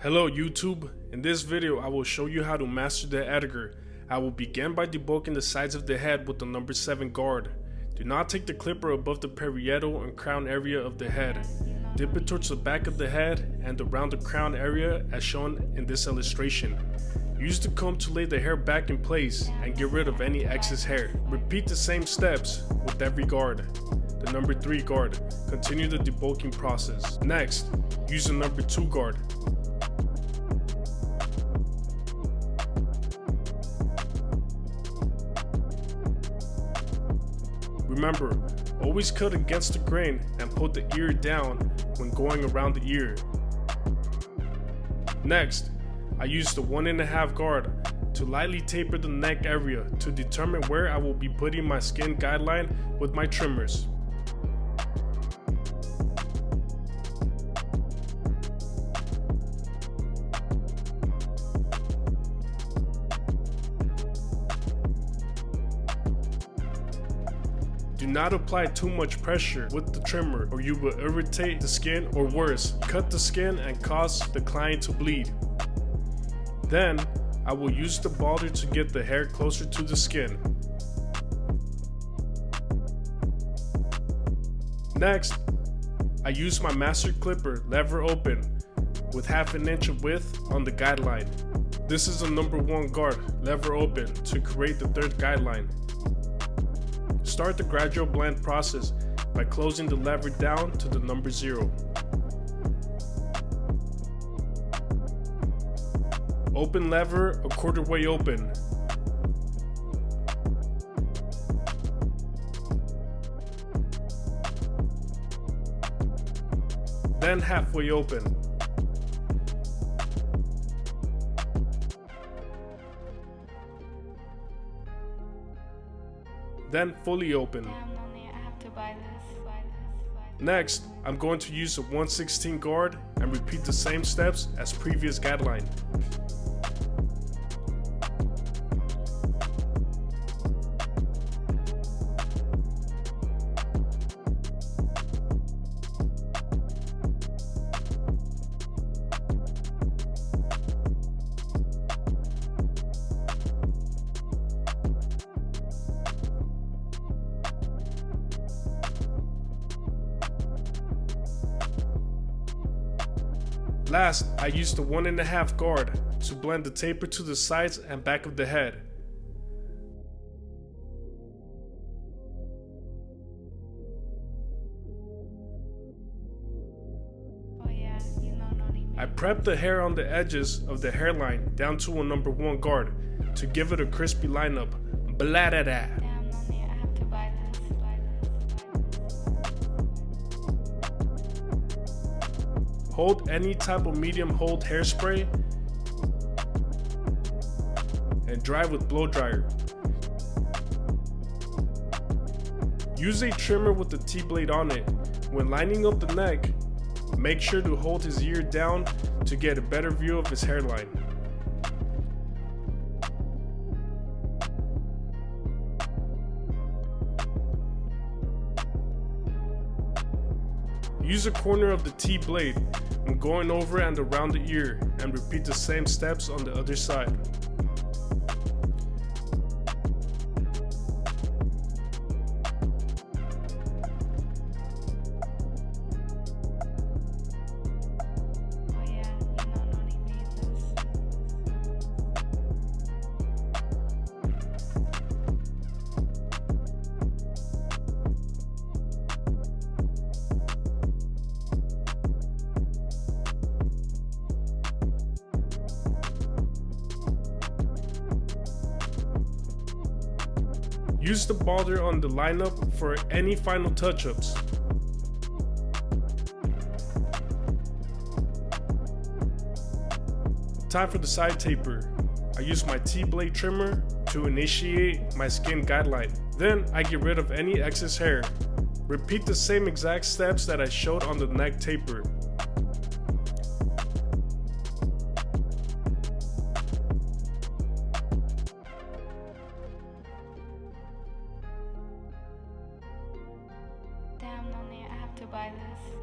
Hello YouTube, in this video I will show you how to master the Edgar. I will begin by debulking the sides of the head with the number 7 guard. Do not take the clipper above the parietal and crown area of the head. Dip it towards the back of the head and around the crown area as shown in this illustration. Use the comb to lay the hair back in place and get rid of any excess hair. Repeat the same steps with every guard. The number 3 guard. Continue the debulking process. Next, use the number 2 guard. Remember, always cut against the grain and put the ear down when going around the ear. Next, I use the 1.5 guard to lightly taper the neck area to determine where I will be putting my skin guideline with my trimmers. Do not apply too much pressure with the trimmer or you will irritate the skin, or worse, cut the skin and cause the client to bleed. Then, I will use the balder to get the hair closer to the skin. Next, I use my master clipper lever open with 1/2 inch of width on the guideline. This is the number 1 guard lever open to create the 3rd guideline. Start the gradual blend process by closing the lever down to the number 0. Open lever a 1/4 way open. Then halfway open. Then fully open. Next, I'm going to use a 1/16 guard and repeat the same steps as previous guideline. Last, I used the 1.5 guard to blend the taper to the sides and back of the head. I prep the hair on the edges of the hairline down to a number 1 guard to give it a crispy lineup. Blah da da. Hold any type of medium hold hairspray and dry with blow dryer. Use a trimmer with the T-blade on it. When lining up the neck, make sure to hold his ear down to get a better view of his hairline. Use a corner of the T-blade when going over and around the ear and repeat the same steps on the other side. Use the balder on the lineup for any final touch-ups. Time for the side taper. I use my T-blade trimmer to initiate my skin guideline. Then I get rid of any excess hair. Repeat the same exact steps that I showed on the neck taper. to buy this.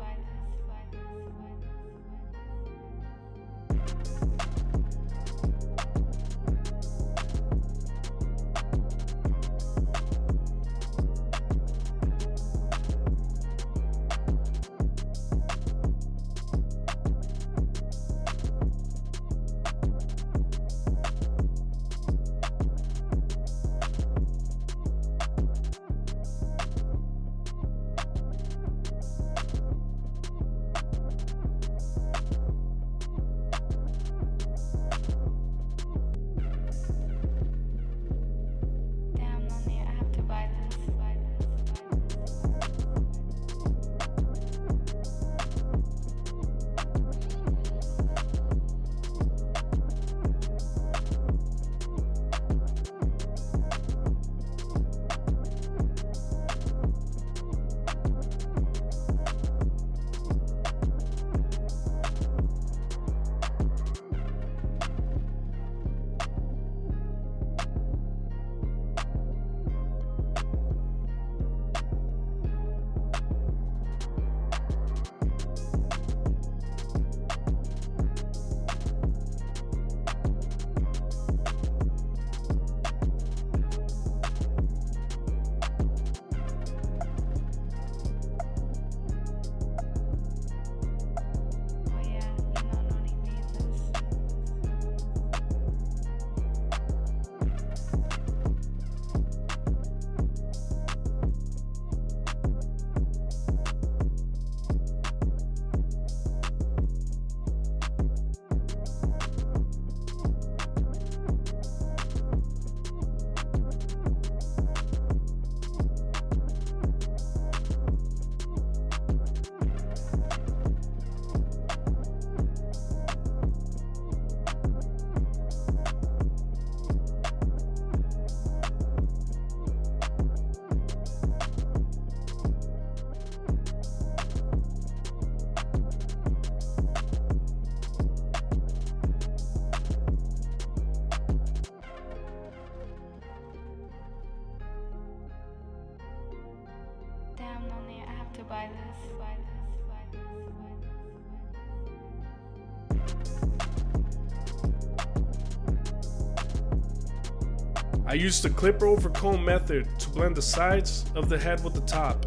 I used the clipper over comb method to blend the sides of the head with the top.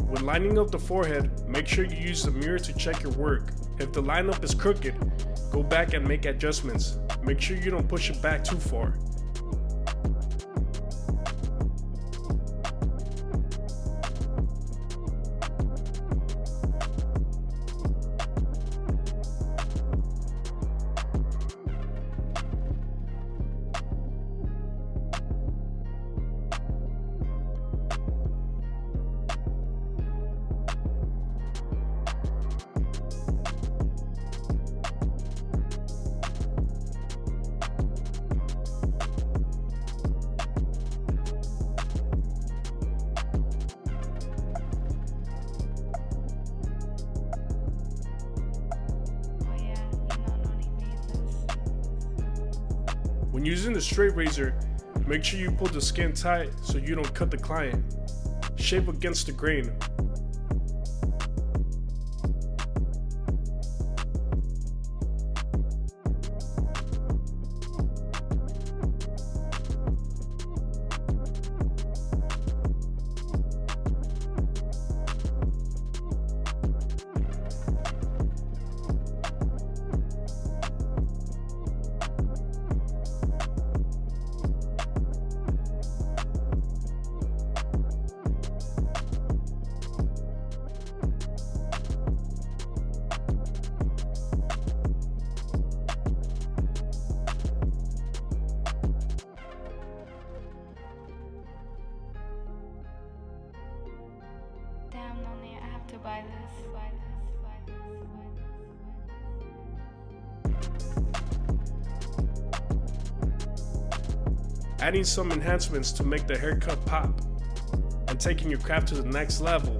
When lining up the forehead, make sure you use the mirror to check your work. If the lineup is crooked, go back and make adjustments. Make sure you don't push it back too far. When using the straight razor, make sure you pull the skin tight so you don't cut the client. Shave against the grain. To buy this. Adding some enhancements to make the haircut pop, and taking your craft to the next level.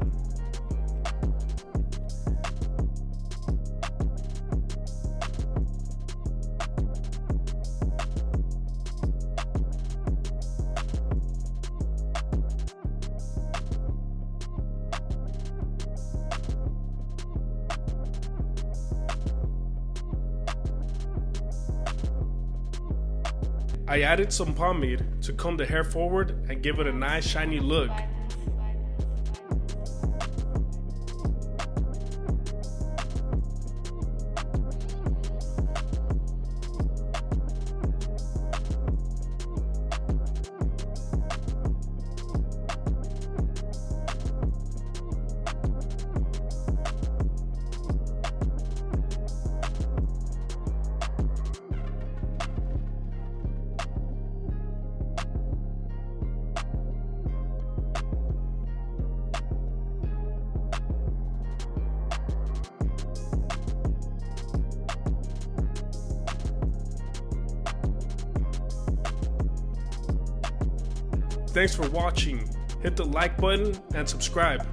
I added some pomade to comb the hair forward and give it a nice shiny look. Thanks for watching. Hit the like button and subscribe.